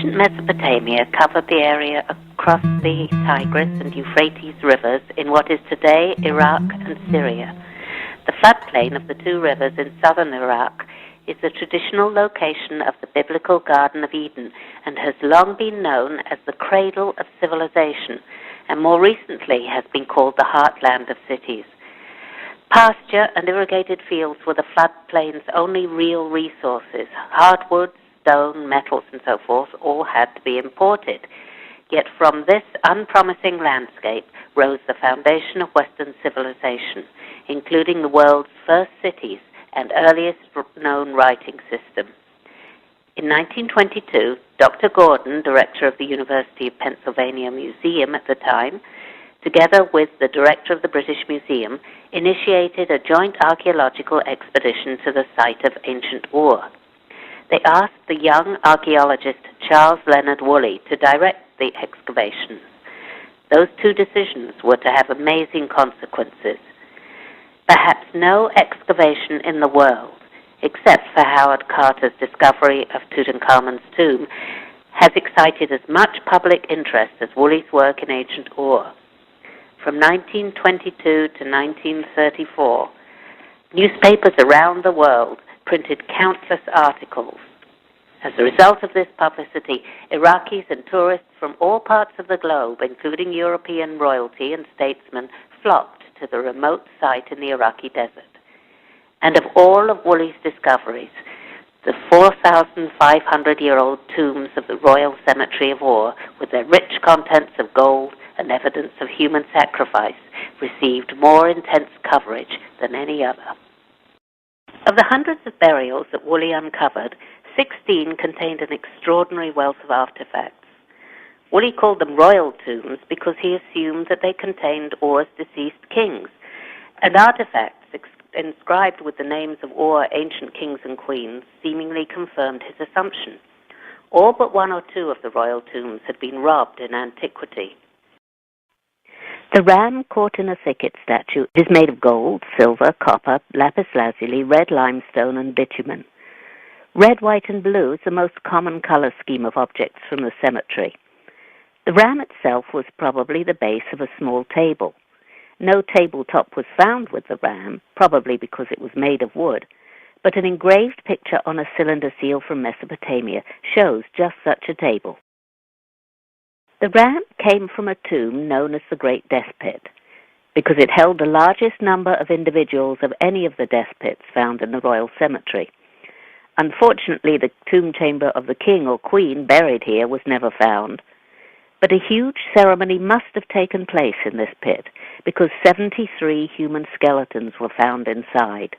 Ancient Mesopotamia covered the area across the Tigris and Euphrates rivers in what is today Iraq and Syria. The floodplain of the two rivers in southern Iraq is the traditional location of the biblical Garden of Eden and has long been known as the cradle of civilization, and more recently has been called the heartland of cities. Pasture and irrigated fields were the floodplain's only real resources. Hardwoods, stone, metals, and so forth all had to be imported. Yet from this unpromising landscape rose the foundation of Western civilization, including the world's first cities and earliest known writing system. In 1922, Dr. Gordon, director of the University of Pennsylvania Museum at the time, together with the director of the British Museum, initiated a joint archaeological expedition to the site of ancient Ur. They asked the young archaeologist Charles Leonard Woolley to direct the excavations. Those two decisions were to have amazing consequences. Perhaps no excavation in the world, except for Howard Carter's discovery of Tutankhamun's tomb, has excited as much public interest as Woolley's work in ancient Ur. From 1922 to 1934, newspapers around the world printed countless articles. As a result of this publicity, Iraqis and tourists from all parts of the globe, including European royalty and statesmen, flocked to the remote site in the Iraqi desert. And of all of Woolley's discoveries, the 4,500-year-old tombs of the Royal Cemetery of Ur, with their rich contents of gold and evidence of human sacrifice, received more intense coverage than any other. Of the hundreds of burials that Woolley uncovered, 16 contained an extraordinary wealth of artifacts. Woolley called them royal tombs because he assumed that they contained Ur's deceased kings, and artifacts inscribed with the names of Ur ancient kings and queens seemingly confirmed his assumption. All but one or two of the royal tombs had been robbed in antiquity. The ram caught in a thicket statue is made of gold, silver, copper, lapis lazuli, red limestone, and bitumen. Red, white, and blue is the most common color scheme of objects from the cemetery. The ram itself was probably the base of a small table. No tabletop was found with the ram, probably because it was made of wood, but an engraved picture on a cylinder seal from Mesopotamia shows just such a table. The ram came from a tomb known as the Great Death Pit, because it held the largest number of individuals of any of the death pits found in the royal cemetery. Unfortunately, the tomb chamber of the king or queen buried here was never found. But a huge ceremony must have taken place in this pit, because 73 human skeletons were found inside.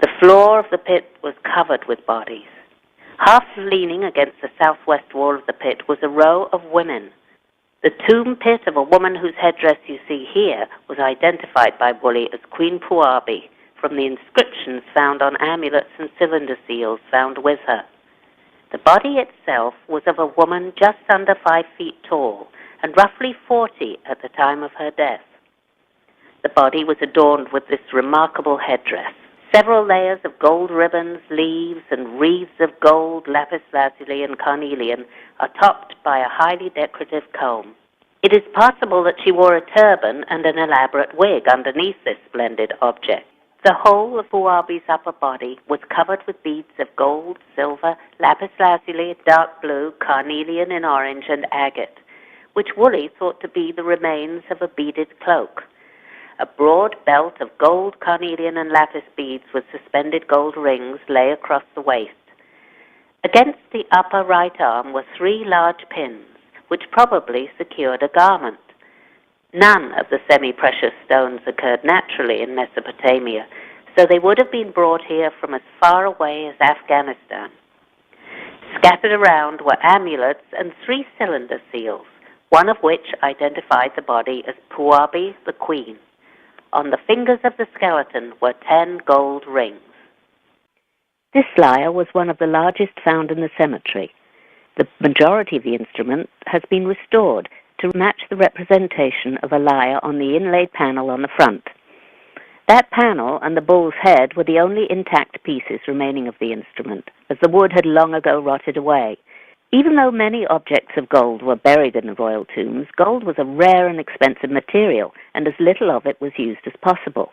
The floor of the pit was covered with bodies. Half leaning against the southwest wall of the pit was a row of women. The tomb pit of a woman whose headdress you see here was identified by Woolley as Queen Puabi from the inscriptions found on amulets and cylinder seals found with her. The body itself was of a woman just under 5 feet tall and roughly 40 at the time of her death. The body was adorned with this remarkable headdress. Several layers of gold ribbons, leaves, and wreaths of gold, lapis lazuli, and carnelian are topped by a highly decorative comb. It is possible that she wore a turban and an elaborate wig underneath this splendid object. The whole of Puabi's upper body was covered with beads of gold, silver, lapis lazuli, dark blue, carnelian in orange, and agate, which Woolley thought to be the remains of a beaded cloak. A broad belt of gold, carnelian, and lapis beads with suspended gold rings lay across the waist. Against the upper right arm were 3 large pins, which probably secured a garment. None of the semi-precious stones occurred naturally in Mesopotamia, so they would have been brought here from as far away as Afghanistan. Scattered around were amulets and 3 cylinder seals, one of which identified the body as Puabi the Queen. On the fingers of the skeleton were 10 gold rings. This lyre was one of the largest found in the cemetery. The majority of the instrument has been restored to match the representation of a lyre on the inlaid panel on the front. That panel and the bull's head were the only intact pieces remaining of the instrument, as the wood had long ago rotted away. Even though many objects of gold were buried in the royal tombs, gold was a rare and expensive material, and as little of it was used as possible.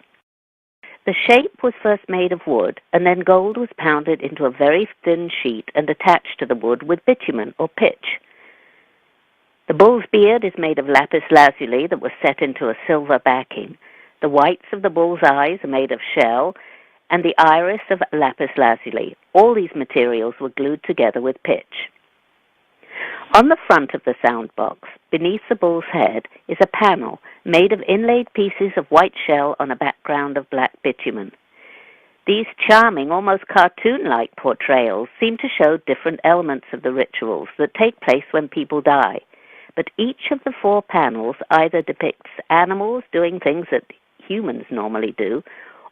The shape was first made of wood, and then gold was pounded into a very thin sheet and attached to the wood with bitumen or pitch. The bull's beard is made of lapis lazuli that was set into a silver backing. The whites of the bull's eyes are made of shell, and the iris of lapis lazuli. All these materials were glued together with pitch. On the front of the sound box, beneath the bull's head, is a panel made of inlaid pieces of white shell on a background of black bitumen. These charming, almost cartoon-like portrayals seem to show different elements of the rituals that take place when people die, but each of the 4 panels either depicts animals doing things that humans normally do,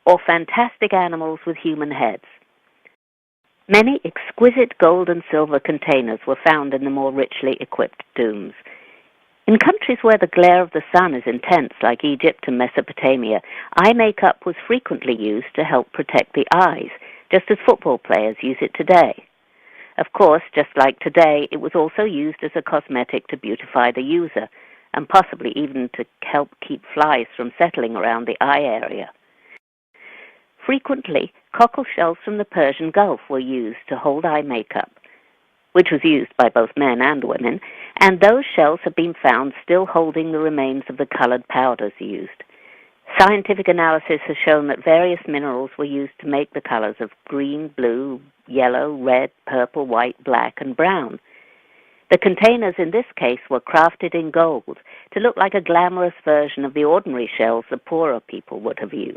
or fantastic animals with human heads. Many exquisite gold and silver containers were found in the more richly equipped tombs. In countries where the glare of the sun is intense, like Egypt and Mesopotamia, eye makeup was frequently used to help protect the eyes, just as football players use it today. Of course, just like today, it was also used as a cosmetic to beautify the user, and possibly even to help keep flies from settling around the eye area. Frequently, cockle shells from the Persian Gulf were used to hold eye makeup, which was used by both men and women, and those shells have been found still holding the remains of the colored powders used. Scientific analysis has shown that various minerals were used to make the colors of green, blue, yellow, red, purple, white, black, and brown. The containers in this case were crafted in gold to look like a glamorous version of the ordinary shells the poorer people would have used.